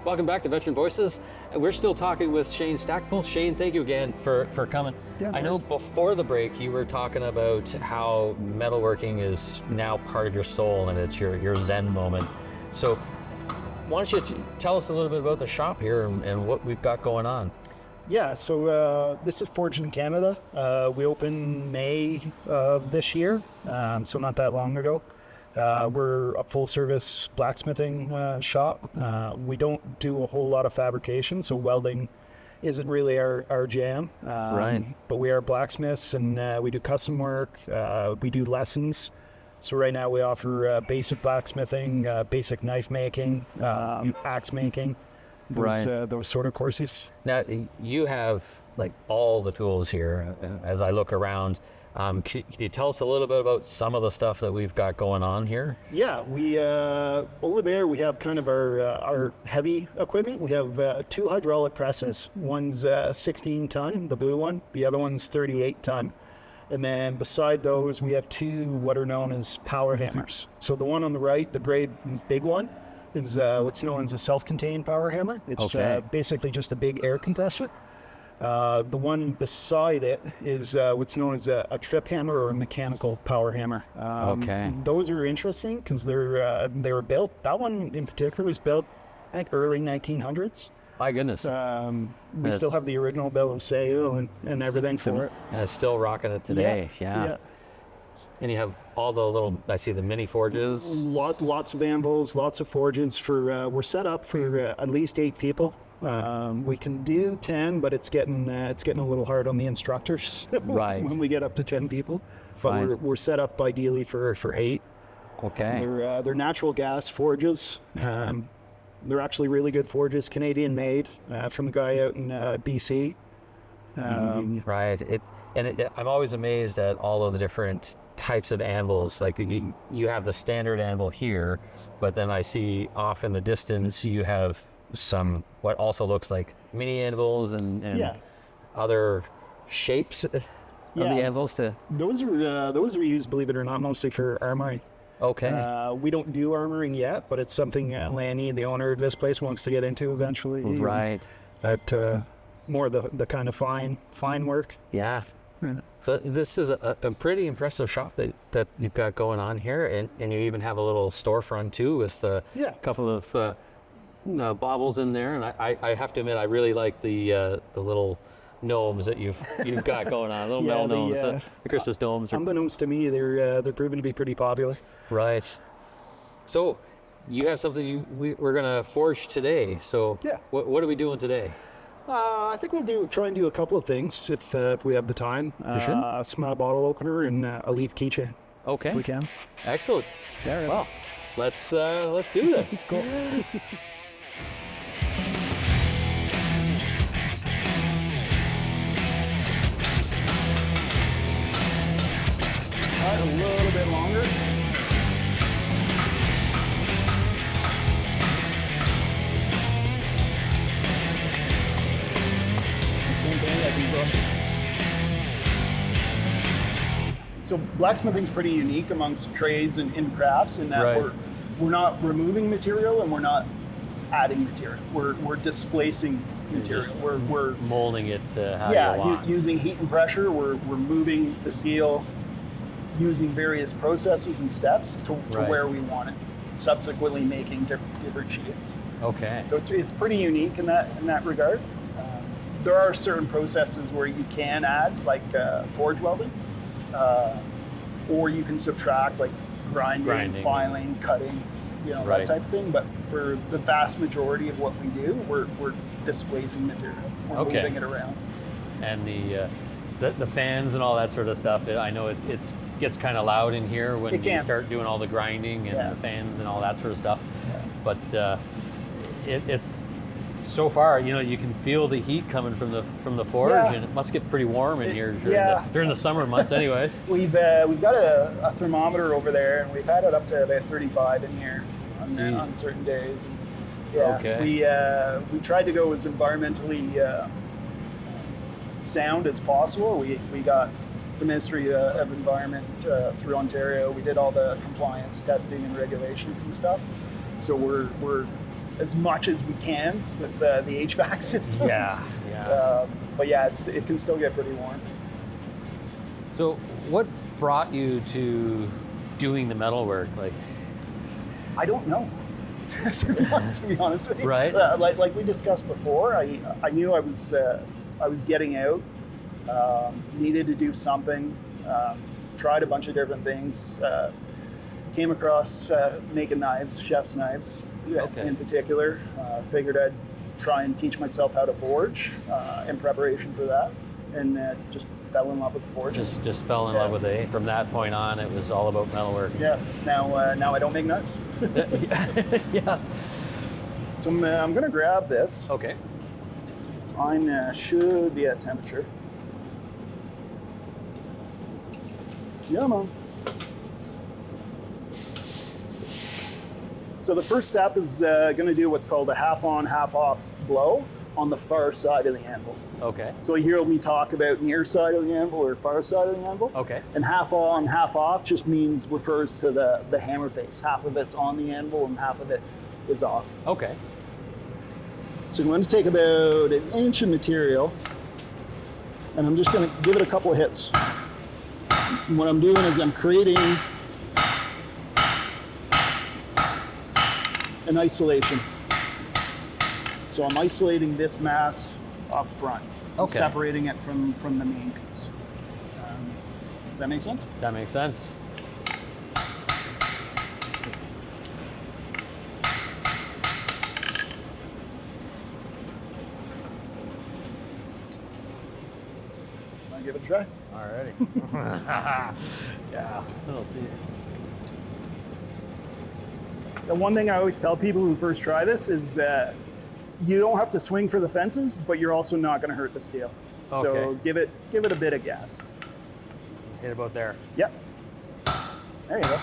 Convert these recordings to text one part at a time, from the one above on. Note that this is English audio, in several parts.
Welcome back to Veteran Voices. We're still talking with Shane Stackpoll. Shane, thank you again for coming. Yeah, I know before the break you were talking about how metalworking is now part of your soul and it's your Zen moment. So why don't you tell us a little bit about the shop here and what we've got going on? Yeah, so this is Forged in Canada. We opened May of this year, so not that long ago. We're a full-service blacksmithing shop. We don't do a whole lot of fabrication, so welding isn't really our jam. Right. But we are blacksmiths, and we do custom work. We do lessons. So right now we offer basic blacksmithing, basic knife making, axe making, those sort of courses. Now, you have like all the tools here as I look around. Can you tell us a little bit about some of the stuff that we've got going on here? Yeah, we over there we have kind of our heavy equipment. We have 2 hydraulic presses. One's 16 ton, the blue one. The other one's 38 ton. And then beside those, we have 2 what are known as power hammers. So the one on the right, the grade big one, is what's known as a self-contained power hammer. It's basically just a big air compressor. The one beside it is what's known as a trip hammer or a mechanical power hammer. Those are interesting because they were built. That one in particular was built, I think, early 1900s. My goodness. We still have the original bill of sale and everything for it. And it's still rocking it today. Yeah. And you have all the little, I see the mini forges. Lots of anvils, lots of forges. We're set up for at least 8 people. We can do 10, but it's getting a little hard on the instructors Right. when we get up to 10 people. But we're set up ideally for 8. Okay. They're natural gas forges. They're actually really good forges, Canadian made, from a guy out in BC. Right. I'm always amazed at all of the different types of anvils. Like you have the standard anvil here, but then I see off in the distance you have some what also looks like mini anvils and other shapes of the anvils. Those are used, believe it or not, mostly for armoring. Okay. We don't do armoring yet, but it's something Lanny, the owner of this place, wants to get into eventually. Right. That more the kind of fine work. Yeah. So this is a pretty impressive shop that you've got going on here, and you even have a little storefront too with a couple of baubles in there. And I have to admit, I really like the little gnomes that you've got going on, little metal gnomes, the Christmas gnomes. Unbeknownst to me, they're proving to be pretty popular. Right. So you have something we're gonna forge today. So what are we doing today? I think we'll try and do a couple of things if we have the time. A small bottle opener and a leaf keychain. Okay. If we can. Excellent. All right. Well, let's do this. Cool. A little bit longer. Same thing, I can brush it. So blacksmithing's pretty unique amongst trades and crafts in that we're not removing material and we're not adding material. We're displacing material. We're molding it to how you want. Using heat and pressure. We're moving the steel using various processes and steps to where we want it, subsequently making different shapes. Okay. So it's pretty unique in that regard. There are certain processes where you can add, like forge welding, or you can subtract, like grinding. Filing, cutting, that type of thing. But for the vast majority of what we do, we're displacing material. We're moving it around. And the fans and all that sort of stuff, I know it gets kind of loud in here when you start doing all the grinding and the fans and all that sort of stuff. Yeah. But it's so far, you can feel the heat coming from the forge, and it must get pretty warm in here during the summer months, anyways. We've got a thermometer over there, and we've had it up to about 35 in here on certain days. And we tried to go as environmentally sound as possible. We got the Ministry of Environment through Ontario. We did all the compliance testing and regulations and stuff. So we're as much as we can with the HVAC systems. Yeah. But yeah, it can still get pretty warm. So what brought you to doing the metalwork? Like, I don't know, to be honest with you. Right. Like we discussed before, I knew I was getting out, needed to do something, tried a bunch of different things, came across making knives, chef's knives in particular. Figured I'd try and teach myself how to forge in preparation for that, and just fell in love with the forging. Just fell in love with it. From that point on, it was all about metalwork. Yeah. Now I don't make knives. Yeah. So I'm gonna grab this. Okay. Mine should be at temperature. Come on. So the first step is going to do what's called a half on, half off blow on the far side of the anvil. Okay. So you hear me talk about near side of the anvil or far side of the anvil. Okay. And half on, half off just refers to the hammer face. Half of it's on the anvil and half of it is off. Okay. So I'm going to take about 1 inch of material and I'm just going to give it a couple of hits. And what I'm doing is I'm creating an isolation. So I'm isolating this mass up front, separating it from the main piece. Does that make sense? That makes sense. I'll give it a try. Alrighty. Yeah. We'll see. The one thing I always tell people who first try this is you don't have to swing for the fences, but you're also not going to hurt the steel. So Okay. give it a bit of gas. Hit about there. Yep. There you go.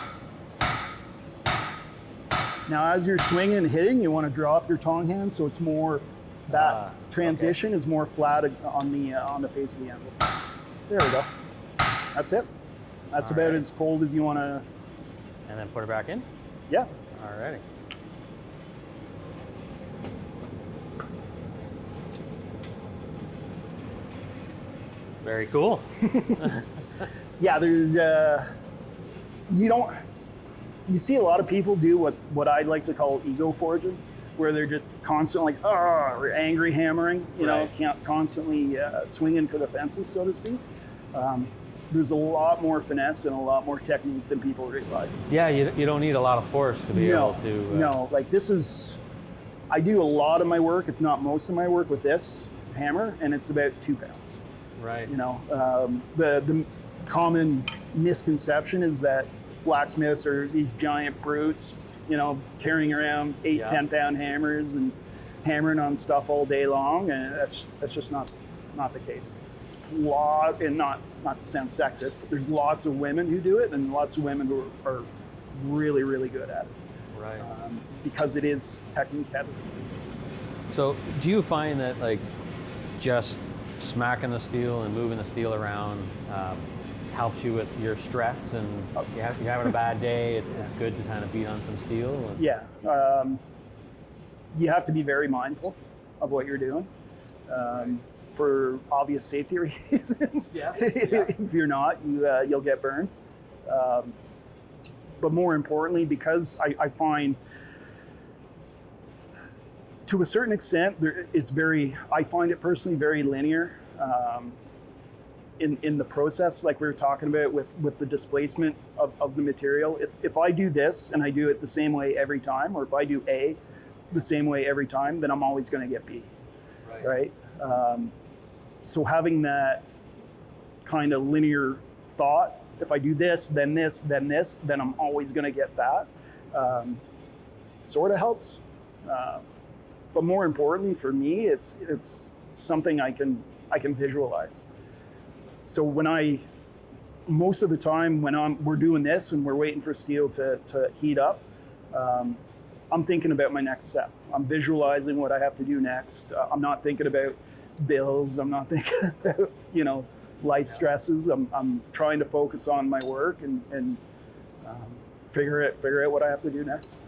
Now, as you're swinging and hitting, you want to draw up your tong hand so it's more that transition is more flat on the face of the anvil. There we go. That's it. That's about as cold as you want to. And then put it back in? Yeah. Alrighty. Very cool. Yeah, you see a lot of people do what I like to call ego forging, where they're just constantly or angry hammering, can't constantly swinging for the fences, so to speak. There's a lot more finesse and a lot more technique than people realize. Yeah, you don't need a lot of force to be able to. No, like I do a lot of my work, if not most of my work, with this hammer, and it's about 2 pounds. Right. The common misconception is that blacksmiths are these giant brutes, carrying around 10 pound hammers and hammering on stuff all day long, and that's just not the case. It's a lot, and not to sound sexist, but there's lots of women who do it, and lots of women who are really, really good at it. Right. Because it is technique heavy. So do you find that just smacking the steel and moving the steel around helps you with your stress, and you're having a bad day, it's good to kind of beat on some steel? Yeah. You have to be very mindful of what you're doing. For obvious safety reasons. Yes. If you're not, you'll get burned. But more importantly, because I find, to a certain extent, I find it personally very linear in the process, like we were talking about with the displacement of the material. If I do this and I do it the same way every time, or if I do A the same way every time, then I'm always going to get B. Right? So having that kind of linear thought, if I do this, then this, then this, then I'm always going to get that, sort of helps. But more importantly for me, it's something I can visualize. So most of the time when we're doing this and we're waiting for steel to heat up, I'm thinking about my next step. I'm visualizing what I have to do next. I'm not thinking about bills. I'm not thinking about, life stresses. I'm trying to focus on my work and figure out what I have to do next.